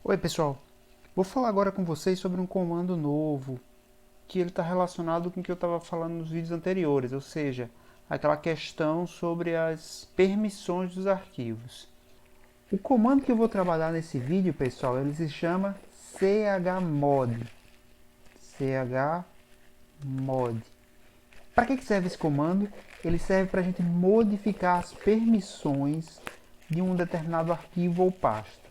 Oi pessoal, vou falar agora com vocês sobre um comando novo que ele está relacionado com o que eu estava falando nos vídeos anteriores, ou seja, aquela questão sobre as permissões dos arquivos. O comando que eu vou trabalhar nesse vídeo, pessoal, ele se chama chmod. chmod. Para que serve esse comando? Ele serve para a gente modificar as permissões de um determinado arquivo ou pasta.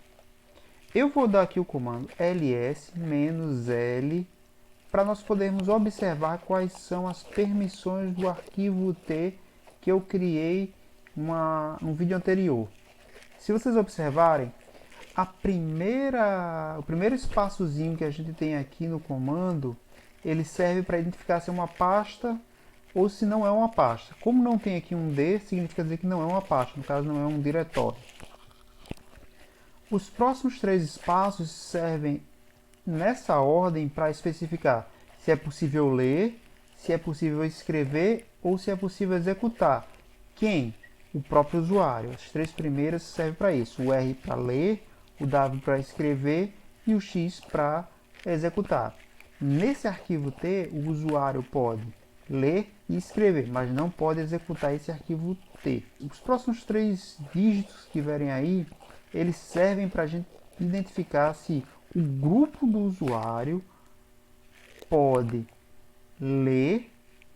Eu vou dar aqui o comando ls-l para nós podermos observar quais são as permissões do arquivo T que eu criei no vídeo anterior. Se vocês observarem, o primeiro espaçozinho que a gente tem aqui no comando, ele serve para identificar se é uma pasta ou se não é uma pasta. Como não tem aqui um D, significa dizer que não é uma pasta, no caso não é um diretório. Os próximos três espaços servem nessa ordem para especificar se é possível ler, se é possível escrever ou se é possível executar. Quem? O próprio usuário. As três primeiras servem para isso. O R para ler, o W para escrever e o X para executar. Nesse arquivo T, o usuário pode ler e escrever, mas não pode executar esse arquivo T. Os próximos três dígitos que verem aí, eles servem para a gente identificar se o grupo do usuário pode ler,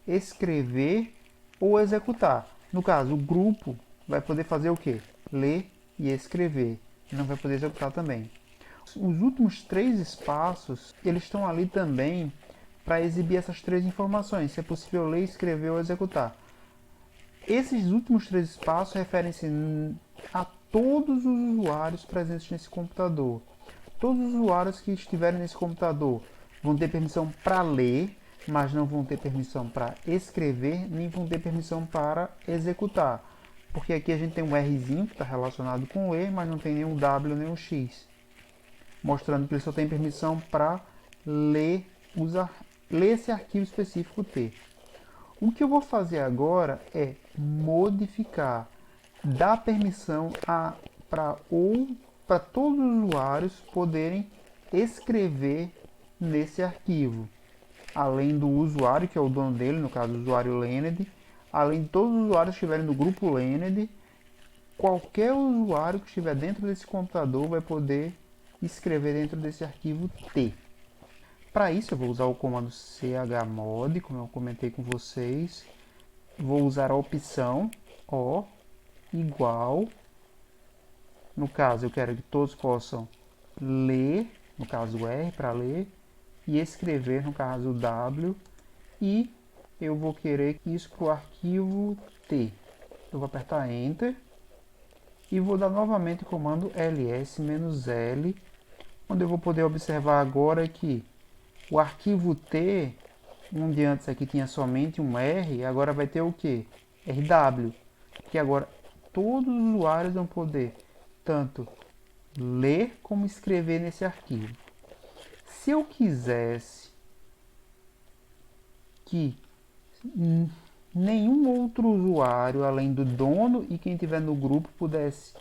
escrever ou executar. No caso, o grupo vai poder fazer o quê? Ler e escrever. Não vai poder executar também. Os últimos três espaços, eles estão ali também para exibir essas três informações, se é possível ler, escrever ou executar. Esses últimos três espaços referem-se a todos os usuários presentes nesse computador. Todos os usuários que estiverem nesse computador vão ter permissão para ler, mas não vão ter permissão para escrever, nem vão ter permissão para executar. Porque aqui a gente tem um Rzinho que está relacionado com o E, mas não tem nenhum W nem um X. Mostrando que ele só tem permissão para ler esse arquivo específico T. O que eu vou fazer agora é modificar, dar permissão para todos os usuários poderem escrever nesse arquivo. Além do usuário, que é o dono dele, no caso o usuário Lened, além de todos os usuários que estiverem no grupo Lened, qualquer usuário que estiver dentro desse computador vai poder escrever dentro desse arquivo T. Para isso eu vou usar o comando chmod, como eu comentei com vocês. Vou usar a opção O igual. No caso, eu quero que todos possam ler, no caso R para ler, e escrever, no caso W, e eu vou querer isso para o arquivo T. Eu vou apertar Enter e vou dar novamente o comando ls-l, onde eu vou poder observar agora que o arquivo T, onde antes aqui tinha somente um R, agora vai ter o que? RW, que agora todos os usuários vão poder tanto ler como escrever nesse arquivo. Se eu quisesse que nenhum outro usuário, além do dono e quem estiver no grupo, pudesse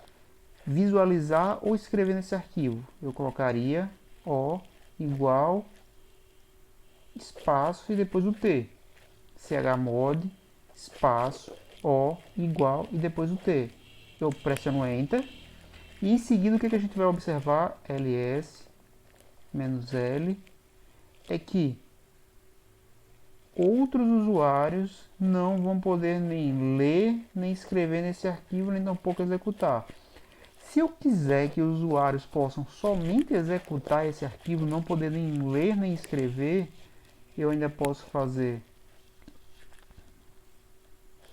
visualizar ou escrever nesse arquivo, eu colocaria O igual espaço e depois o T. chmod espaço O igual e depois o T. Eu pressiono Enter e em seguida o que a gente vai observar, ls-l, é que outros usuários não vão poder nem ler, nem escrever nesse arquivo, nem tampouco executar. Se eu quiser que os usuários possam somente executar esse arquivo, não poder nem ler nem escrever, eu ainda posso fazer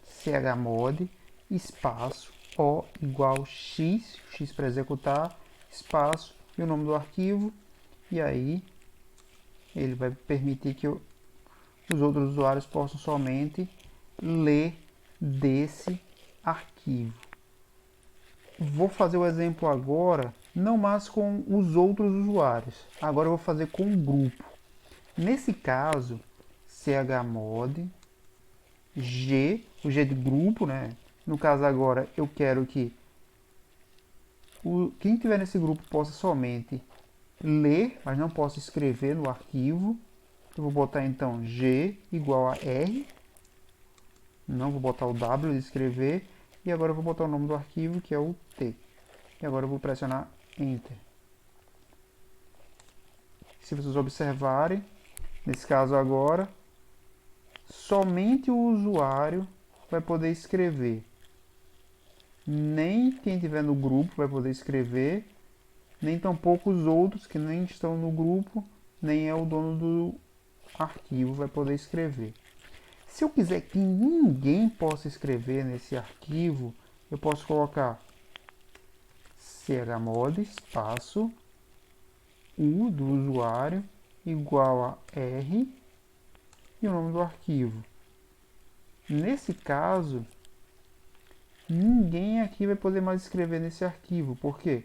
chmod espaço O igual x, x para executar, espaço e o nome do arquivo, e aí ele vai permitir que os outros usuários possam somente ler desse arquivo. Vou fazer o exemplo agora, não mais com os outros usuários, agora eu vou fazer com o grupo. Nesse caso, chmod G, o G de grupo, né? No caso agora eu quero que quem estiver nesse grupo possa somente ler, mas não posso escrever no arquivo. Eu vou botar então G igual a R. Não vou botar o W de escrever. E agora eu vou botar o nome do arquivo, que é o T. E agora eu vou pressionar Enter. Se vocês observarem, nesse caso agora, somente o usuário vai poder escrever. Nem quem estiver no grupo vai poder escrever, nem tampouco os outros que nem estão no grupo, nem é o dono do arquivo vai poder escrever. Se eu quiser que ninguém possa escrever nesse arquivo, eu posso colocar chmod espaço u do usuário igual a R e o nome do arquivo. Nesse caso, ninguém aqui vai poder mais escrever nesse arquivo, porque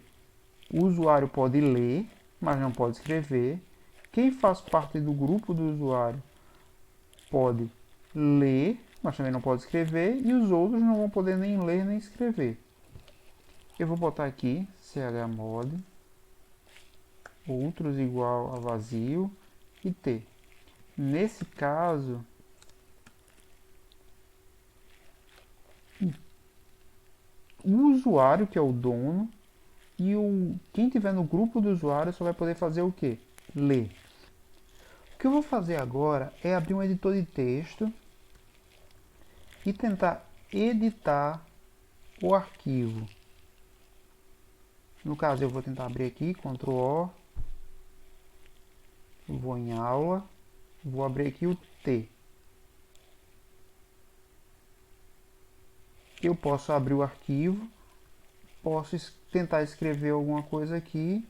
o usuário pode ler, mas não pode escrever. Quem faz parte do grupo do usuário pode ler, mas também não pode escrever, e os outros não vão poder nem ler nem escrever. Eu vou botar aqui chmod outros igual a vazio e t. Nesse caso, o usuário, que é o dono, e quem tiver no grupo do usuário só vai poder fazer o quê? Ler. O que eu vou fazer agora é abrir um editor de texto e tentar editar o arquivo. No caso, eu vou tentar abrir aqui, Ctrl O, vou em aula, vou abrir aqui o T. Eu posso abrir o arquivo, posso tentar escrever alguma coisa aqui.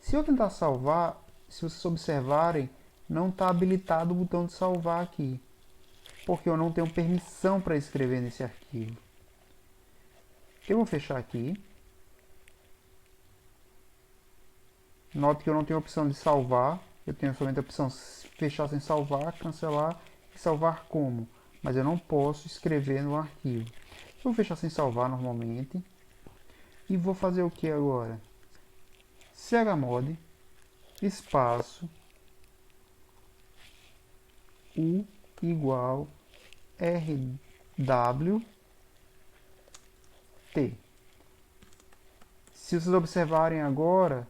Se eu tentar salvar, se vocês observarem, não está habilitado o botão de salvar aqui, porque eu não tenho permissão para escrever nesse arquivo. Eu vou fechar aqui. Note que eu não tenho a opção de salvar, eu tenho somente a opção fechar sem salvar, cancelar e salvar como, mas eu não posso escrever no arquivo. Eu vou fechar sem salvar normalmente e vou fazer o que agora? Chmod espaço u igual rw t. Se vocês observarem agora,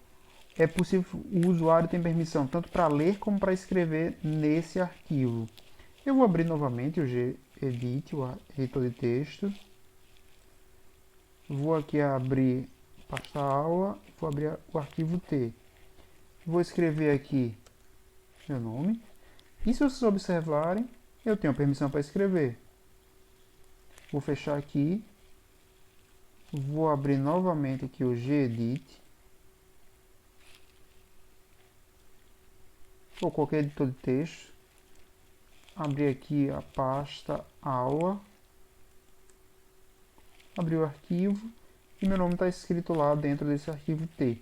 é possível, o usuário tem permissão tanto para ler como para escrever nesse arquivo. Eu vou abrir novamente o gedit, o editor de texto. Vou aqui abrir pasta aula, vou abrir o arquivo T. Vou escrever aqui meu nome. E se vocês observarem, eu tenho permissão para escrever. Vou fechar aqui. Vou abrir novamente aqui o gedit. Vou colocar editor de texto. Abrir aqui a pasta aula. Abrir o arquivo. E meu nome está escrito lá dentro desse arquivo T.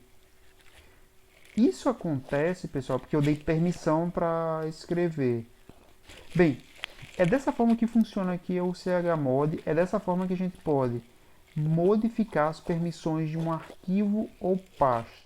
Isso acontece, pessoal, porque eu dei permissão para escrever. Bem, é dessa forma que funciona aqui o chmod. É dessa forma que a gente pode modificar as permissões de um arquivo ou pasta.